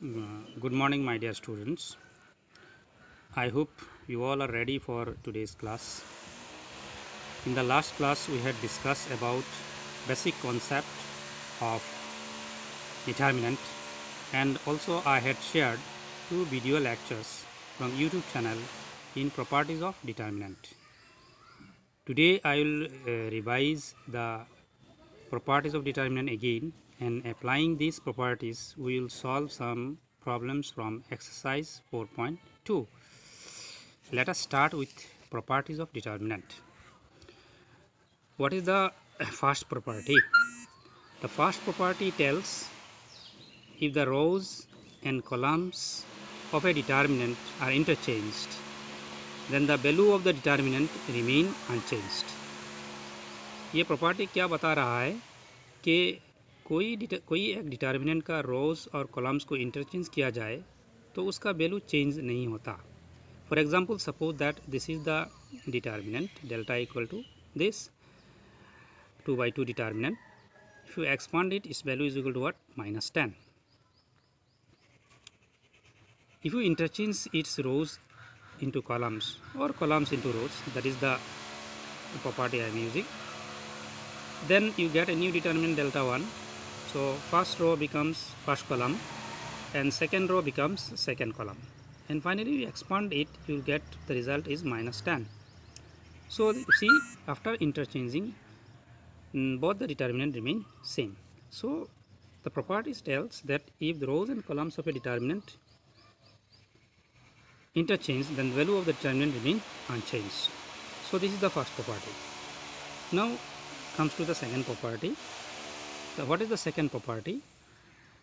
Good morning, my dear students. I hope you all are ready for today's class. In the last class, we had discussed about basic concept of determinant, and also I had shared two video lectures from YouTube channel in properties of determinant. Today, I will revise the properties of determinant again, and applying these properties, we will solve some problems from exercise 4.2. Let us start with properties of determinant. What is the first property? The first property tells if the rows and columns of a determinant are interchanged, then the value of the determinant remain unchanged. ये property क्या बता रहा है कि कोई एक determinant का रोज और कॉलम्स को इंटरचेंज किया जाए तो उसका वैल्यू चेंज नहीं होता. For example, suppose that this is the determinant delta equal to this 2 by 2 determinant. If you expand it, its value is equal to what? Minus 10. If you interchange its rows into columns or columns into rows, that is the property I am using, then you get a new determinant delta 1. So first row becomes first column and second row becomes second column, and finally you expand it, you will get the result is minus 10. So you see, after interchanging, both the determinant remain same. So the property tells that if the rows and columns of a determinant interchange, then the value of the determinant remain unchanged. So this is the first property. Now comes to the second property. So what is the second property?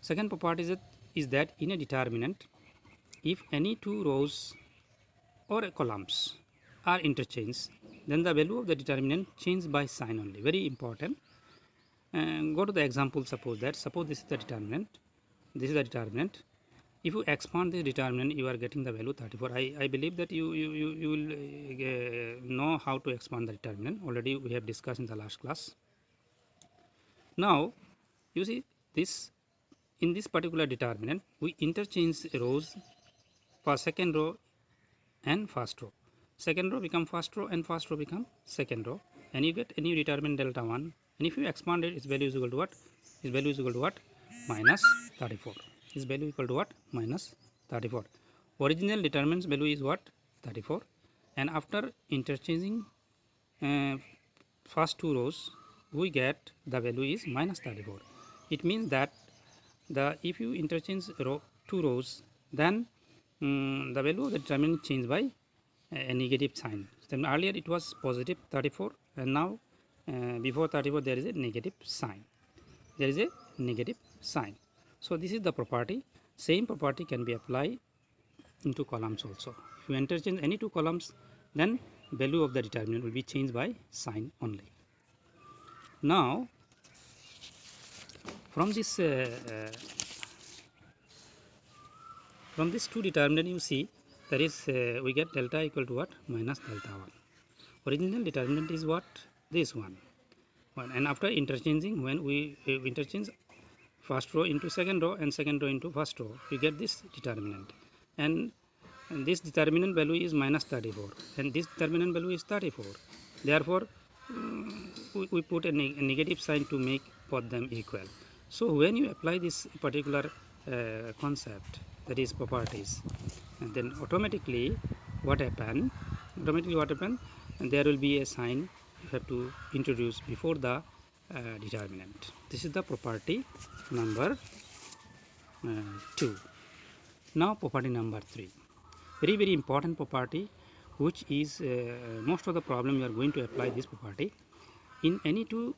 Second property is that in a determinant, if any two rows or columns are interchanged, then the value of the determinant changes by sign only. Very important. Go to the example. Suppose this is the determinant. This is the determinant. If you expand the determinant, you are getting the value 34. I believe that you will know how to expand the determinant. Already we have discussed in the last class. Now you see this, in this particular determinant we interchange rows for second row and first row. Second row become first row and first row become second row, and you get a new determinant delta 1, and if you expand it, its value is equal to what? Its value is equal to what? Minus 34. Its value equal to what? Minus 34. Original determinant's value is what? 34, and after interchanging first two rows, we get the value is minus 34. It means that if you interchange two rows, then the value of the determinant change by a negative sign. Then earlier it was positive 34, and now before 34 there is a negative sign. There is a negative sign. So this is the property. Same property can be applied into columns also. If you interchange any two columns, then value of the determinant will be changed by sign only. Now from this two determinant, you see that is we get delta equal to what? Minus delta 1. Original determinant is what? This one. And after interchanging, when we interchange first row into second row and second row into first row, we get this determinant, and this determinant value is minus 34, and this determinant value is 34. Therefore we put a negative sign to make both them equal. So when you apply this particular concept, that is properties, and then automatically what happen? And there will be a sign you have to introduce before the determinant. This is the property number 2. Now property number 3. Very important property, which is most of the problem you are going to apply this property. In any two,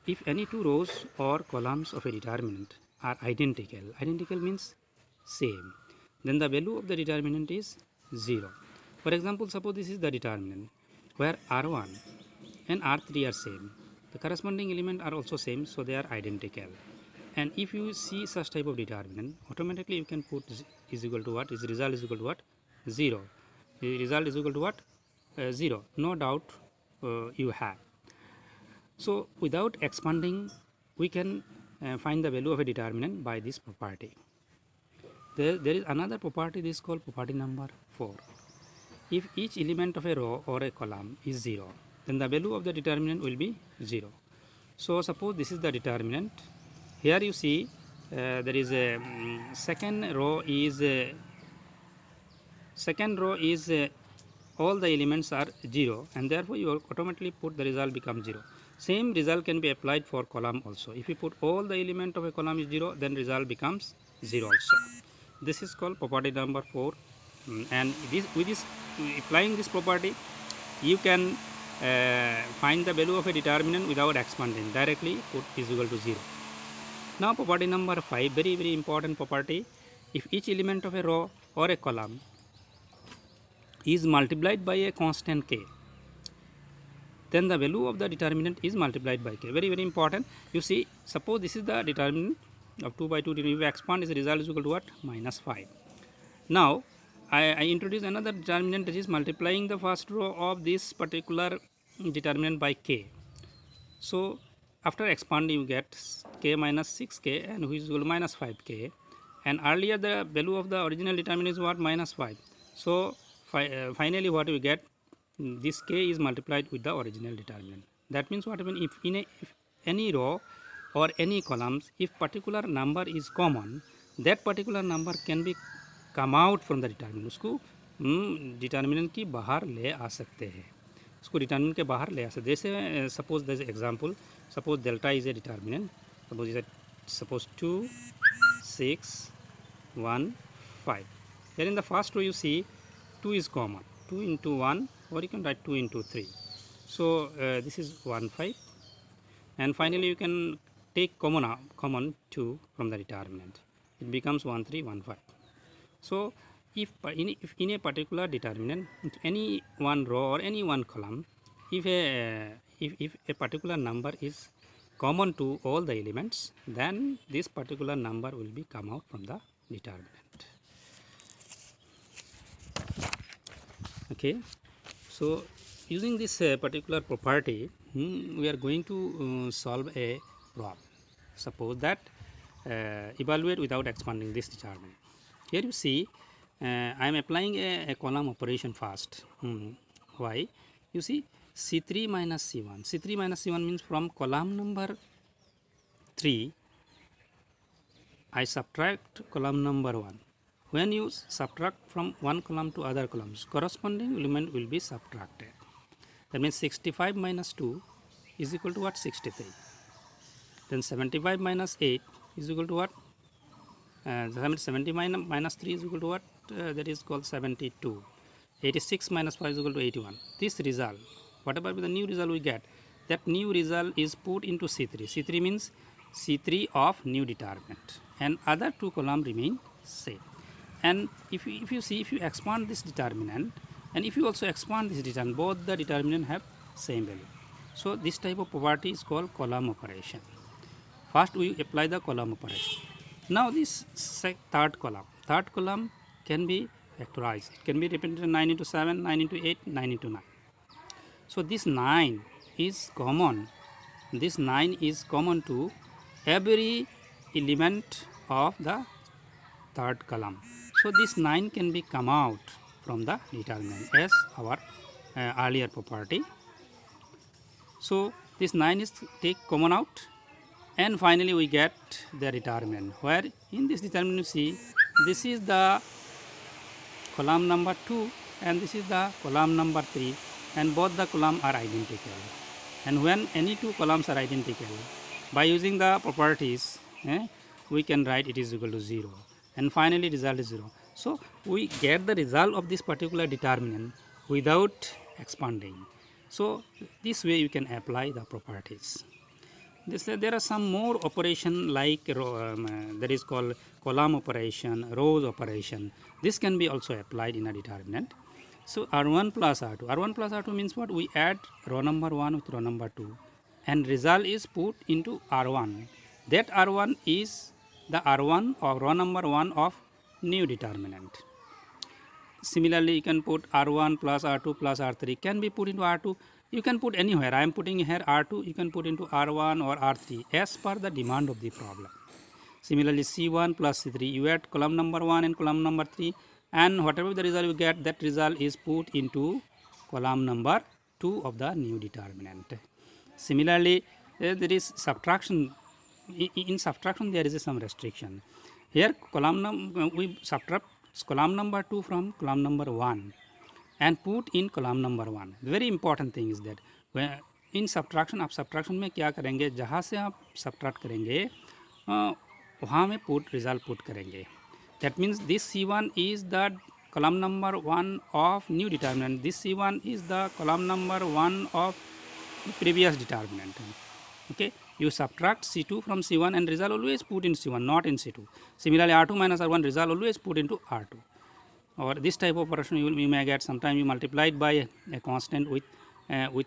if any two rows or columns of a determinant are identical means same, then the value of the determinant is 0. For example, suppose this is the determinant where R1 and R3 are same. The corresponding element are also same, so they are identical. And if you see such type of determinant, automatically you can put is equal to what? Is result is equal to what? 0. The result is equal to what? 0. No doubt you have. So without expanding, we can find the value of a determinant by this property. there is another property, this is called property number 4. If each element of a row or a column is 0, then the value of the determinant will be 0. So suppose this is the determinant. Here you see there is a second row is all the elements are 0, and therefore you automatically put the result becomes 0. Same result can be applied for column also. If you put all the element of a column is 0, then result becomes 0 also. This is called property number 4. And with this, applying this property, you can find the value of a determinant without expanding. Directly put is equal to 0. Now property number 5, very important property. If each element of a row or a column is multiplied by a constant k, then the value of the determinant is multiplied by k. Very important. You see, suppose this is the determinant of 2 by 2. If you expand, this result is equal to what? Minus 5. Now I introduce another determinant, that is multiplying the first row of this particular determinant by k. So after expanding, you get k minus 6k, and which is equal to minus 5k. And earlier the value of the original determinant is what? Minus 5. So finally what we get, this k is multiplied with the original determinant. That means what happens, if any row or any columns, if particular number is common, that particular number can be come out from the determinant. उसको determinant की बाहर ले आ सकते हैं, उसको determinant के बाहर ले आ सकते हैं. जैसे suppose there is example, suppose delta is a determinant, suppose 2, 6, 1, 5. Here in the first row you see 2 is common, 2 into 1, or you can write 2 into 3. So this is 1, 5, and finally you can take common 2 from the determinant. It becomes 1, 3, 1, 5. So if in a particular determinant, any one row or any one column, if a particular number is common to all the elements, then this particular number will be come out from the determinant. Okay, so using this particular property, we are going to solve a problem. Suppose that evaluate without expanding this determinant. Here you see I am applying a column operation first. Why? You see C3 minus C1. C3 minus C1 means from column number 3 I subtract column number 1. When you subtract from one column to other columns, corresponding element will be subtracted. That means 65 minus 2 is equal to what? 63. Then 75 minus 8 is equal to what? 70 minus 3 is equal to what? That is called 72. 86 minus 5 is equal to 81. This result, whatever the new result we get, that new result is put into C3. C3 means C3 of new determinant, and other two columns remain same. And if you expand this determinant, and if you also expand this determinant, both the determinant have same value. So this type of property is called column operation. First we apply the column operation. Now this third column can be factorized. It can be represented 9 into 7, 9 into 8, 9 into 9. So this 9 is common. This 9 is common to every element of the third column. So this 9 can be come out from the determinant as our earlier property. So this 9 is take common out, and finally we get the determinant, where in this determinant you see this is the column number 2 and this is the column number 3, and both the columns are identical. And when any two columns are identical, by using the properties we can write it is equal to 0, and finally result is 0. So we get the result of this particular determinant without expanding. So this way you can apply the properties. There are some more operation like that is called column operation, rows operation. This can be also applied in a determinant. So R1 plus R2. R1 plus R2 means what? We add row number 1 with row number 2, and result is put into R1. That R1 is the R1 or row number 1 of new determinant. Similarly, you can put R1 plus R2 plus R3 can be put into R2. You can put anywhere. I am putting here R2. You can put into R1 or R3 as per the demand of the problem. Similarly, C1 plus C3, you add column number 1 and column number 3, and whatever the result you get, that result is put into column number 2 of the new determinant. Similarly, there is subtraction. In subtraction there is some restriction. Here we subtract column number 2 from column number 1 and put in column number 1. The very important thing is that when in subtraction, आप subtraction में क्या करेंगे, जहाँ से आप subtract करेंगे वहाँ में put result put करेंगे. That means this C1 is the column number 1 of new determinant. This C1 is the column number 1 of the previous determinant. Okay, you subtract C2 from C1 and result always put in C1, not in C2. Similarly, R2 minus R1 result always put into R2. Or this type of operation you may get, sometime you multiply it by a constant with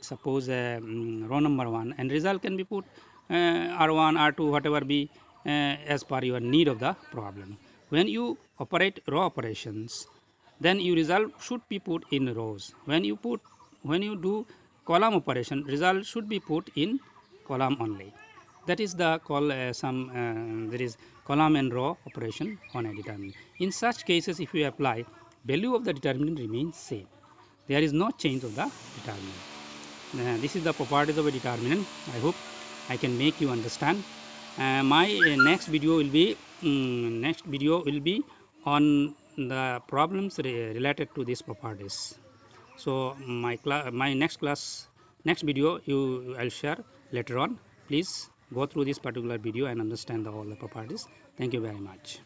suppose row number 1, and result can be put R1, R2, whatever be as per your need of the problem. When you operate row operations, then your result should be put in rows. When you do column operation, result should be put in column only. That is the there is column and row operation on a determinant. In such cases, if you apply, value of the determinant remains same. There is no change of the determinant. This is the properties of a determinant. I hope I can make you understand. My next video will be on the problems related to these properties. So my next video I'll share later on. Please go through this particular video and understand all the properties. Thank you very much.